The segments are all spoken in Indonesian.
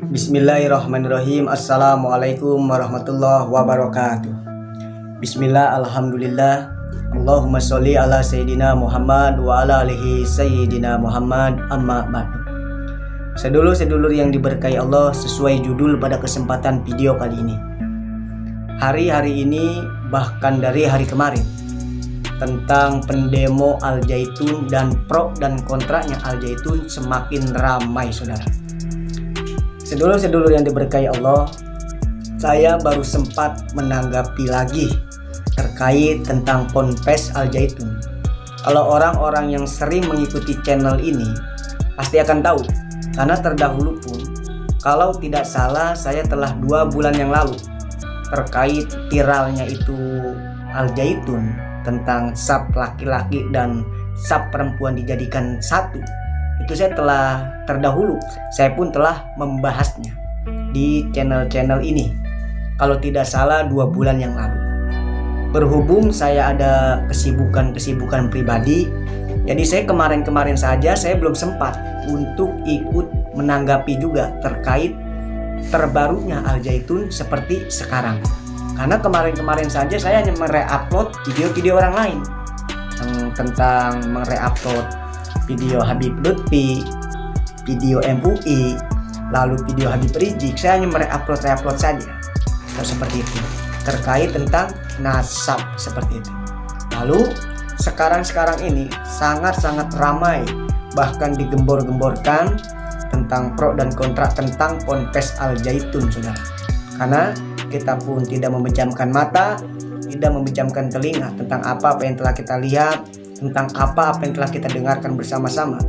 Bismillahirrahmanirrahim. Assalamualaikum warahmatullahi wabarakatuh. Bismillah, alhamdulillah. Allahumma sholli ala sayyidina Muhammad wa ala alihi sayyidina Muhammad, amma ba'du. Sedulur-sedulur yang diberkahi Allah, sesuai judul pada kesempatan video kali ini, hari-hari ini bahkan dari hari kemarin, tentang pendemo Al-Zaitun dan pro dan kontraknya Al-Zaitun semakin ramai, saudara. Sedulur-sedulur yang diberkahi Allah, saya baru sempat menanggapi lagi terkait tentang Ponpes Al-Zaitun. Kalau orang-orang yang sering mengikuti channel ini pasti akan tahu, karena terdahulu pun, kalau tidak salah, saya telah 2 bulan yang lalu terkait viralnya itu Al-Zaitun tentang sub laki-laki dan sub perempuan dijadikan satu. Itu saya telah terdahulu, saya pun telah membahasnya di channel-channel ini, kalau tidak salah 2 bulan yang lalu. Berhubung saya ada kesibukan pribadi, jadi saya kemarin saja saya belum sempat untuk ikut menanggapi juga terkait terbarunya Al-Zaitun seperti sekarang. Karena kemarin saja saya hanya mereupload video-video orang lain tentang mereupload video Habib Lutfi, video MUI, lalu video Habib Rizik. Saya hanya mereupload saja seperti itu, terkait tentang nasab seperti itu. Lalu sekarang ini sangat ramai, bahkan digembor-gemborkan tentang pro dan kontra tentang Ponpes Al-Zaitun, saudara. Karena kita pun tidak memejamkan mata, tidak memejamkan telinga tentang apa yang telah kita lihat, tentang apa yang telah kita dengarkan bersama-sama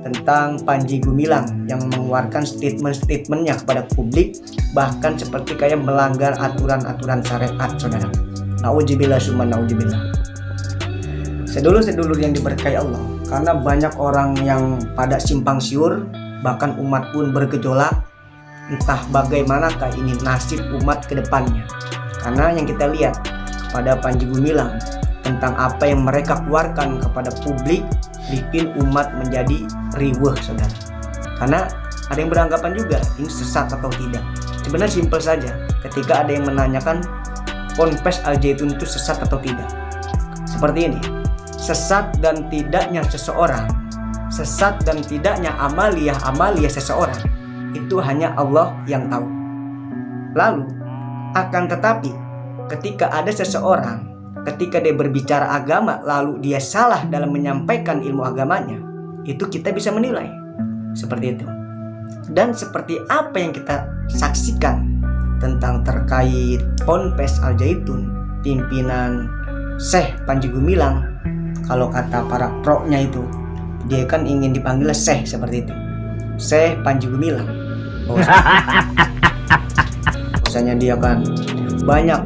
tentang Panji Gumilang yang mengeluarkan statement-statementnya kepada publik, bahkan seperti kayak melanggar aturan-aturan syariat, saudara. Nauzubillah summa nauzubillah. Sedulur-sedulur yang diberkahi Allah, karena banyak orang yang pada simpang siur, bahkan umat pun bergejolak, entah bagaimanakah ini nasib umat ke depannya. Karena yang kita lihat kepada Panji Gumilang tentang apa yang mereka keluarkan kepada publik, bikin umat menjadi riweuh, saudara. Karena ada yang beranggapan juga ini sesat atau tidak. Sebenarnya simpel saja, ketika ada yang menanyakan Ponpes Al-Zaitun itu sesat atau tidak, seperti ini: sesat dan tidaknya seseorang, sesat dan tidaknya amalia seseorang, itu hanya Allah yang tahu. Lalu akan tetapi ketika ada seseorang, ketika dia berbicara agama lalu dia salah dalam menyampaikan ilmu agamanya, itu kita bisa menilai seperti itu. Dan seperti apa yang kita saksikan tentang terkait Ponpes Al-Zaitun, pimpinan Syekh Panji Gumilang, kalau kata para pro-nya itu, dia kan ingin dipanggil Syekh seperti itu, Syekh Panji Gumilang. Misalnya dia kan banyak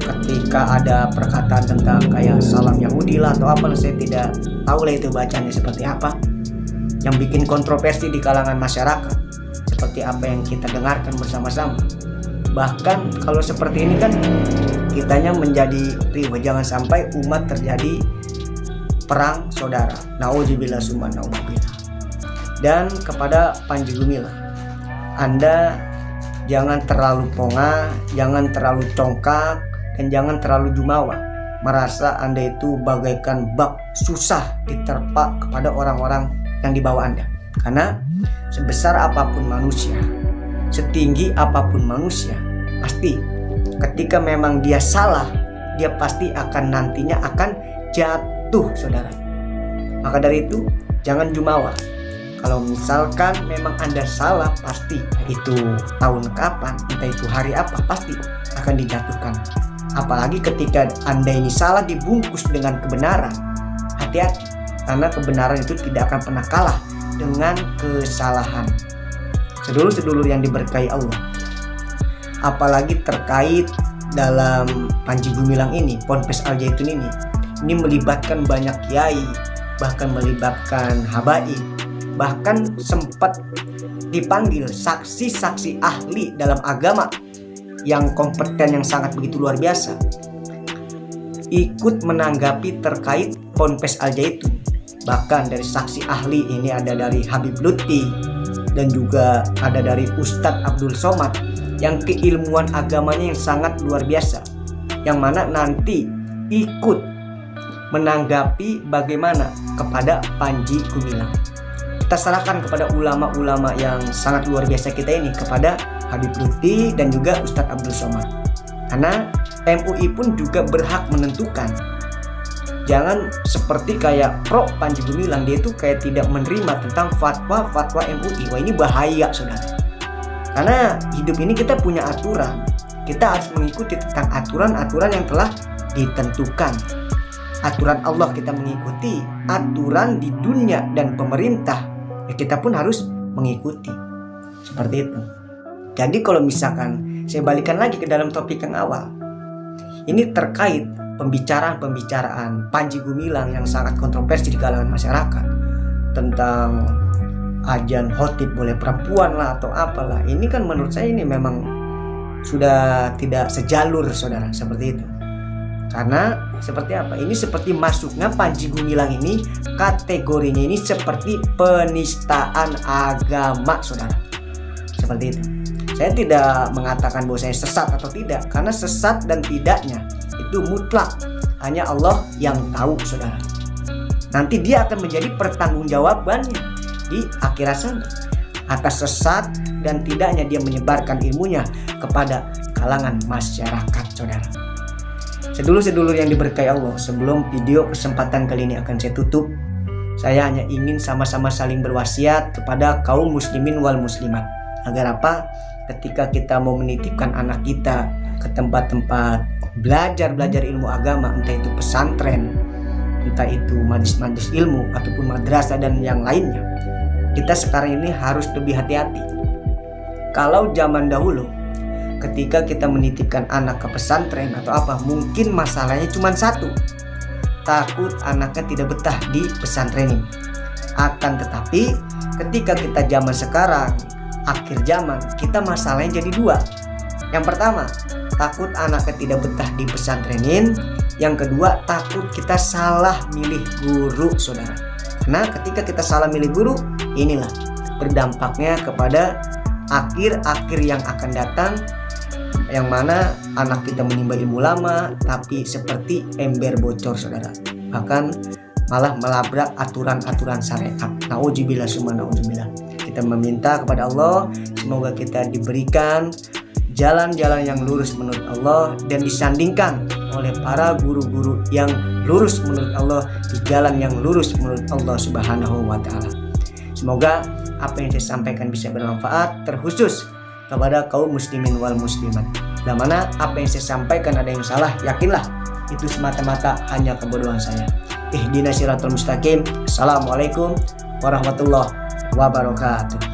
ketika ada perkataan tentang kayak salam Yahudi lah atau apa, saya tidak tahu lah itu bacanya seperti apa, yang bikin kontroversi di kalangan masyarakat, seperti apa yang kita dengarkan bersama-sama. Bahkan kalau seperti ini kan kitanya menjadi riweuh, jangan sampai umat terjadi perang saudara. Nauzubillah summa nauzubillah. Dan kepada Panji Gumilang, Anda jangan terlalu pongah, jangan terlalu congkak, dan jangan terlalu jumawa, merasa Anda itu bagaikan bak susah diterpa kepada orang-orang yang di bawah Anda. Karena sebesar apapun manusia, setinggi apapun manusia, pasti ketika memang dia salah, dia pasti akan nantinya akan jatuh, saudara. Maka dari itu jangan jumawa. Kalau misalkan memang Anda salah, pasti itu tahun kapan, entah itu hari apa, pasti akan dijatuhkan. Apalagi ketika Anda ini salah dibungkus dengan kebenaran, hati-hati, karena kebenaran itu tidak akan pernah kalah dengan kesalahan. Sedulur-sedulur yang diberkahi Allah, apalagi terkait dalam Panji Gumilang ini, Ponpes Al-Zaitun ini melibatkan banyak kiai, bahkan melibatkan habaib, bahkan sempat dipanggil saksi-saksi ahli dalam agama yang kompeten, yang sangat begitu luar biasa, ikut menanggapi terkait Ponpes Al-Zaitun. Bahkan dari saksi ahli ini ada dari Habib Lutfi, dan juga ada dari Ustadz Abdul Somad yang keilmuan agamanya yang sangat luar biasa, yang mana nanti ikut menanggapi bagaimana kepada Panji Gumilang. Kita serahkan kepada ulama-ulama yang sangat luar biasa kita ini, kepada Habib Lutfi dan juga Ustadz Abdul Somad. Karena MUI pun juga berhak menentukan. Jangan seperti kayak Pro Panji Gumilang, dia itu kayak tidak menerima tentang fatwa MUI. Wah, ini bahaya saudara. Karena hidup ini kita punya aturan. Kita harus mengikuti tentang aturan-aturan yang telah ditentukan. Aturan Allah kita mengikuti, aturan di dunia dan pemerintah ya kita pun harus mengikuti. Seperti itu. Jadi kalau misalkan saya balikan lagi ke dalam topik yang awal, ini terkait pembicaraan Panji Gumilang yang sangat kontroversi di kalangan masyarakat tentang ajan khotib boleh perempuan lah atau apalah. Ini kan menurut saya ini memang sudah tidak sejalur saudara, seperti itu. Karena seperti apa? Ini seperti masuknya Panji Gumilang ini, kategorinya ini seperti penistaan agama saudara. Seperti itu. Saya tidak mengatakan bahwa saya sesat atau tidak, karena sesat dan tidaknya itu mutlak hanya Allah yang tahu saudara. Nanti dia akan menjadi pertanggungjawabannya di akhirat sana atas sesat dan tidaknya dia menyebarkan ilmunya kepada kalangan masyarakat saudara. Sedulur-sedulur yang diberkahi Allah, sebelum video kesempatan kali ini akan saya tutup, saya hanya ingin sama-sama saling berwasiat kepada kaum muslimin wal muslimat. Agar apa? Ketika kita mau menitipkan anak kita ke tempat-tempat belajar ilmu agama, entah itu pesantren, entah itu majlis-majlis ilmu ataupun madrasah dan yang lainnya, kita sekarang ini harus lebih hati-hati. Kalau zaman dahulu ketika kita menitipkan anak ke pesantren atau apa, mungkin masalahnya cuma satu, takut anaknya tidak betah di pesantren ini. Akan tetapi ketika kita zaman sekarang, akhir zaman, kita masalahnya jadi dua. Yang pertama, takut anaknya tidak betah di pesantrenin. Yang kedua, takut kita salah milih guru saudara. Karena ketika kita salah milih guru, inilah berdampaknya kepada akhir-akhir yang akan datang, yang mana anak kita menimba ilmu lama tapi seperti ember bocor saudara, bahkan malah melabrak aturan-aturan syariat. Nauzubillah summa nauzubillah. Kita meminta kepada Allah semoga kita diberikan jalan-jalan yang lurus menurut Allah dan disandingkan oleh para guru-guru yang lurus menurut Allah di jalan yang lurus menurut Allah Subhanahu wa taala. Semoga apa yang saya sampaikan bisa bermanfaat, terkhusus kepada kaum muslimin wal muslimat. Dan mana apa yang saya sampaikan ada yang salah, yakinlah itu semata-mata hanya kebodohan saya. Ihdinas siratal mustaqim. Assalamualaikum warahmatullahi wabarakatuh.